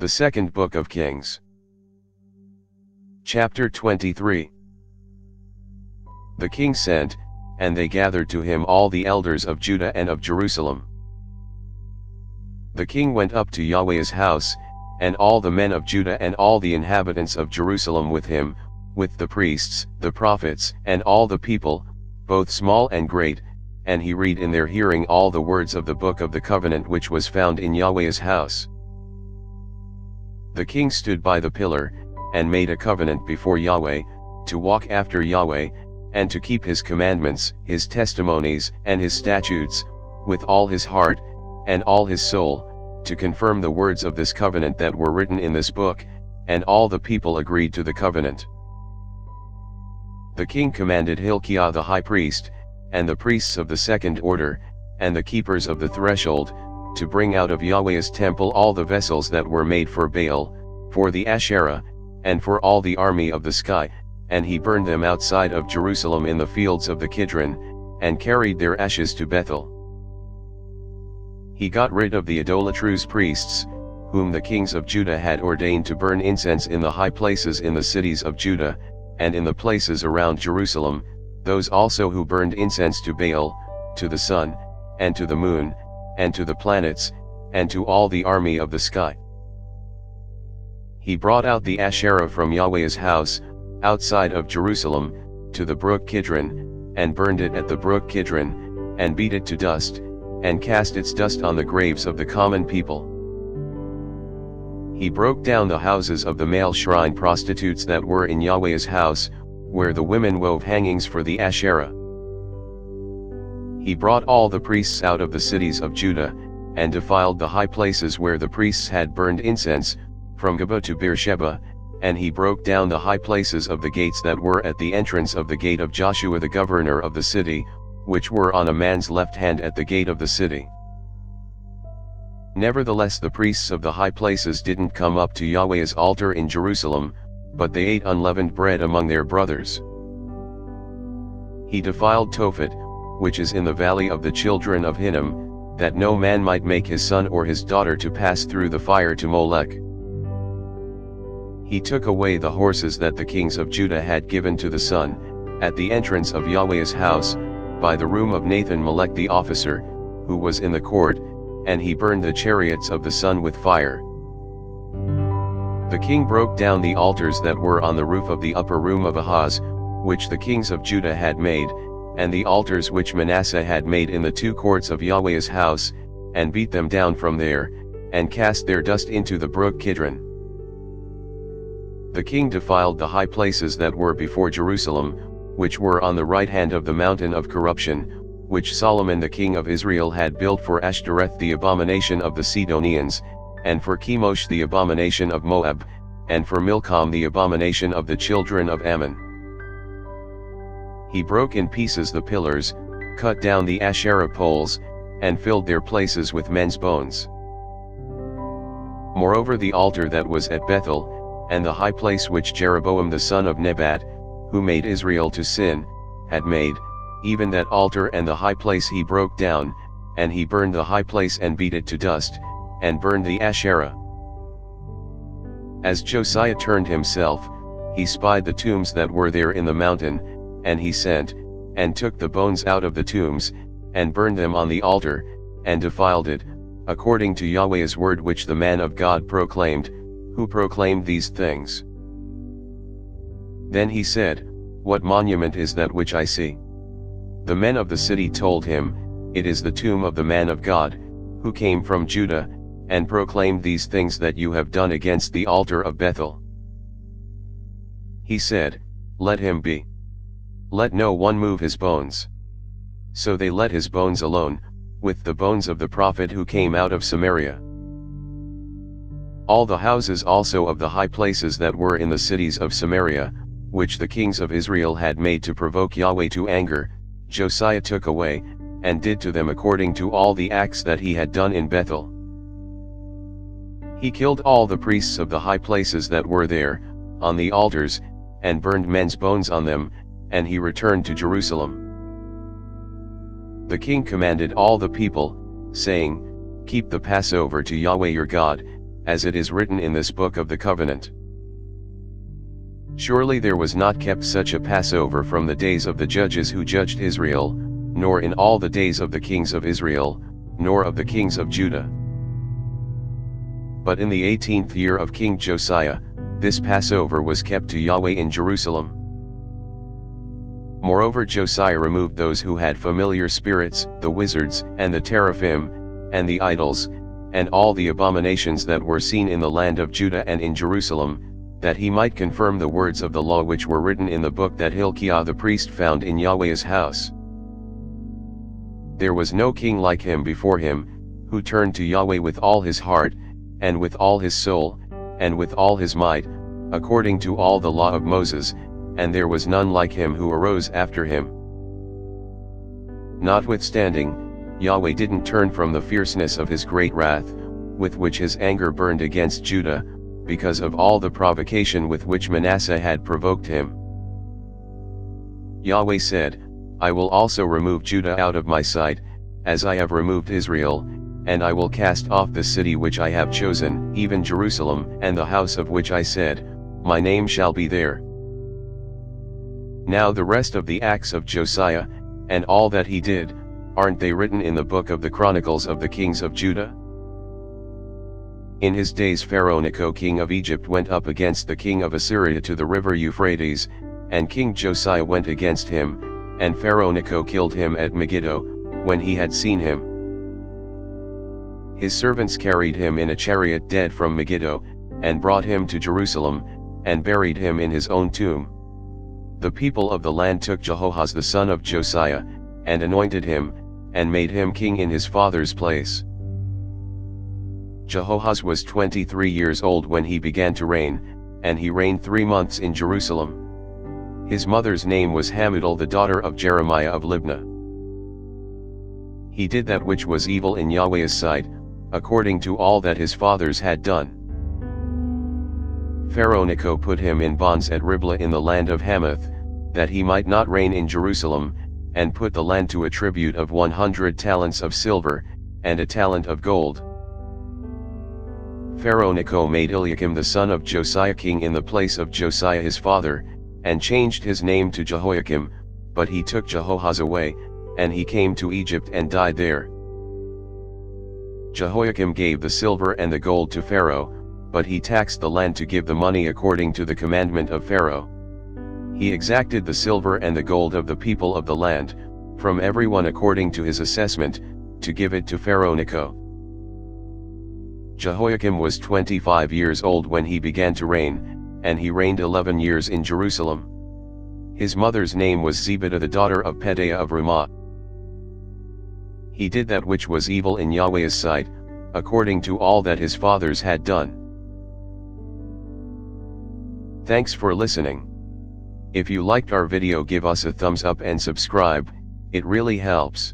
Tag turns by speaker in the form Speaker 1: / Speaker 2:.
Speaker 1: The Second Book of Kings. Chapter 23. The king sent, and they gathered to him all the elders of Judah and of Jerusalem. The king went up to Yahweh's house, and all the men of Judah and all the inhabitants of Jerusalem with him, with the priests, the prophets, and all the people, both small and great, and he read in their hearing all the words of the book of the covenant which was found in Yahweh's house. The king stood by the pillar, and made a covenant before Yahweh, to walk after Yahweh, and to keep his commandments, his testimonies, and his statutes, with all his heart, and all his soul, to confirm the words of this covenant that were written in this book, and all the people agreed to the covenant. The king commanded Hilkiah the high priest, and the priests of the second order, and the keepers of the threshold, to bring out of Yahweh's temple all the vessels that were made for Baal, for the Asherah, and for all the army of the sky, and he burned them outside of Jerusalem in the fields of the Kidron, and carried their ashes to Bethel. He got rid of the idolatrous priests, whom the kings of Judah had ordained to burn incense in the high places in the cities of Judah, and in the places around Jerusalem, those also who burned incense to Baal, to the sun, and to the moon, and to the planets, and to all the army of the sky. He brought out the Asherah from Yahweh's house, outside of Jerusalem, to the brook Kidron, and burned it at the brook Kidron, and beat it to dust, and cast its dust on the graves of the common people. He broke down the houses of the male shrine prostitutes that were in Yahweh's house, where the women wove hangings for the Asherah. He brought all the priests out of the cities of Judah, and defiled the high places where the priests had burned incense, from Geba to Beersheba, and he broke down the high places of the gates that were at the entrance of the gate of Joshua the governor of the city, which were on a man's left hand at the gate of the city. Nevertheless the priests of the high places didn't come up to Yahweh's altar in Jerusalem, but they ate unleavened bread among their brothers. He defiled Tophet, which is in the valley of the children of Hinnom, that no man might make his son or his daughter to pass through the fire to Molech. He took away the horses that the kings of Judah had given to the sun, at the entrance of Yahweh's house, by the room of Nathan Melech the officer, who was in the court, and he burned the chariots of the sun with fire. The king broke down the altars that were on the roof of the upper room of Ahaz, which the kings of Judah had made, and the altars which Manasseh had made in the two courts of Yahweh's house, and beat them down from there, and cast their dust into the brook Kidron. The king defiled the high places that were before Jerusalem, which were on the right hand of the mountain of corruption, which Solomon the king of Israel had built for Ashtoreth the abomination of the Sidonians, and for Chemosh the abomination of Moab, and for Milcom the abomination of the children of Ammon. He broke in pieces the pillars, cut down the Asherah poles, and filled their places with men's bones. Moreover the altar that was at Bethel, and the high place which Jeroboam the son of Nebat, who made Israel to sin, had made, even that altar and the high place he broke down, and he burned the high place and beat it to dust, and burned the Asherah. As Josiah turned himself, he spied the tombs that were there in the mountain, and he sent, and took the bones out of the tombs, and burned them on the altar, and defiled it, according to Yahweh's word which the man of God proclaimed, who proclaimed these things. Then he said, "What monument is that which I see?" The men of the city told him, "It is the tomb of the man of God, who came from Judah, and proclaimed these things that you have done against the altar of Bethel." He said, "Let him be. Let no one move his bones." So they let his bones alone, with the bones of the prophet who came out of Samaria. All the houses also of the high places that were in the cities of Samaria, which the kings of Israel had made to provoke Yahweh to anger, Josiah took away, and did to them according to all the acts that he had done in Bethel. He killed all the priests of the high places that were there, on the altars, and burned men's bones on them, and he returned to Jerusalem. The king commanded all the people, saying, "Keep the Passover to Yahweh your God, as it is written in this book of the covenant. Surely there was not kept such a Passover from the days of the judges who judged Israel, nor in all the days of the kings of Israel, nor of the kings of Judah. But in the 18th year of King Josiah, this Passover was kept to Yahweh in Jerusalem. Moreover, Josiah removed those who had familiar spirits, the wizards, and the teraphim, and the idols, and all the abominations that were seen in the land of Judah and in Jerusalem, that he might confirm the words of the law which were written in the book that Hilkiah the priest found in Yahweh's house. There was no king like him before him, who turned to Yahweh with all his heart, and with all his soul, and with all his might, according to all the law of Moses, and there was none like him who arose after him. Notwithstanding, Yahweh didn't turn from the fierceness of his great wrath, with which his anger burned against Judah, because of all the provocation with which Manasseh had provoked him. Yahweh said, I will also remove Judah out of my sight, as I have removed Israel, and I will cast off the city which I have chosen, even Jerusalem, and the house of which I said, my name shall be there. Now the rest of the acts of Josiah, and all that he did, aren't they written in the book of the Chronicles of the kings of Judah? In his days Pharaoh Necho king of Egypt went up against the king of Assyria to the river Euphrates, and King Josiah went against him, and Pharaoh Necho killed him at Megiddo, when he had seen him. His servants carried him in a chariot dead from Megiddo, and brought him to Jerusalem, and buried him in his own tomb. The people of the land took Jehoahaz the son of Josiah, and anointed him, and made him king in his father's place. Jehoahaz was 23 years old when he began to reign, and he reigned 3 months in Jerusalem. His mother's name was Hamutal the daughter of Jeremiah of Libnah. He did that which was evil in Yahweh's sight, according to all that his fathers had done. Pharaoh Necho put him in bonds at Riblah in the land of Hamath, that he might not reign in Jerusalem, and put the land to a tribute of 100 talents of silver, and a talent of gold. Pharaoh Necho made Eliakim the son of Josiah king in the place of Josiah his father, and changed his name to Jehoiakim, but he took Jehoahaz away, and he came to Egypt and died there. Jehoiakim gave the silver and the gold to Pharaoh, but he taxed the land to give the money according to the commandment of Pharaoh. He exacted the silver and the gold of the people of the land, from everyone according to his assessment, to give it to Pharaoh Necho. Jehoiakim was 25 years old when he began to reign, and he reigned 11 years in Jerusalem. His mother's name was Zebidah the daughter of Pedaiah of Ramah. He did that which was evil in Yahweh's sight, according to all that his fathers had done. Thanks for listening. If you liked our video, give us a thumbs up and subscribe, it really helps.